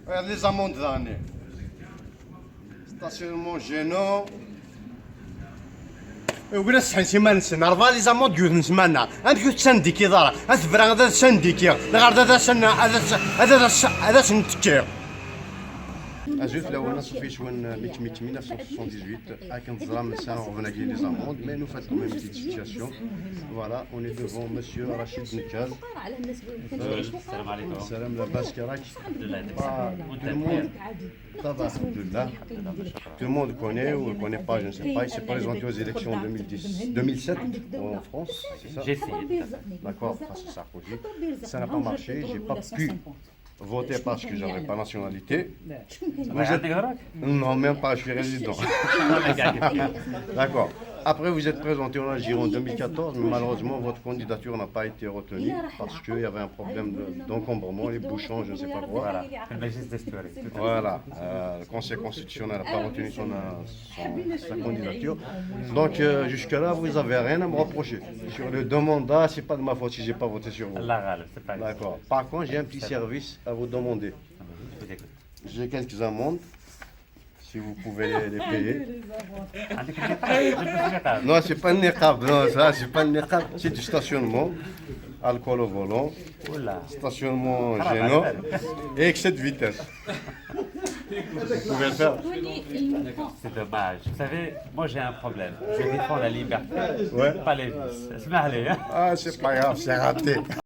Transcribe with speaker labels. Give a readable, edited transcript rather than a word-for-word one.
Speaker 1: Regardez les amendes d'année. Stationnement gênant. ولا سيمان سنرفع لي زامون ديو نسمانا انت تسندي كي دار انت فرا هذا سندي كي هذا سن هذا سنتكي Azut là on a fait chouin 1978 avec un drame ça on venait gagner les amendes mais nous faisons quand même une petite situation. Voilà, on est devant monsieur Rachid Nekaz.
Speaker 2: Salam alaikum.
Speaker 1: Salam la Baskarak. Tout le monde ça va, alhamdoulilah. Tout le monde connaît ou ne connaît pas, je ne sais pas. Il s'est présenté aux élections 2007 en France, c'est ça?
Speaker 2: J'ai essayé.
Speaker 1: D'accord, face à Sarkozy. Ça n'a pas marché, j'ai pas pu voter parce que j'avais pas nationalité. Non, même pas, je suis résident. D'accord. Après, vous êtes présenté en Algérie en 2014, mais malheureusement, votre candidature n'a pas été retenue parce qu'il y avait un problème d'encombrement, les bouchons, je ne sais pas quoi.
Speaker 2: Voilà, le magistrat d'esprit.
Speaker 1: Voilà, le Conseil constitutionnel n'a pas retenu sa candidature. Donc, jusque-là, vous n'avez rien à me reprocher. Sur le deux mandats, ce n'est pas de ma faute si je n'ai pas voté sur vous. D'accord. Par contre, j'ai un petit service à vous demander. J'ai quelques amendes. Si vous pouvez les payer. Non, c'est pas le niqab, non, ça, c'est pas le niqab, c'est du stationnement, alcool au volant, stationnement gênant et excès de vitesse. Vous pouvez le faire.
Speaker 2: C'est dommage. Vous savez, moi j'ai un problème. Je défends la liberté,
Speaker 1: Ouais.
Speaker 2: pas les vices.
Speaker 1: Ah, c'est pas grave, c'est raté.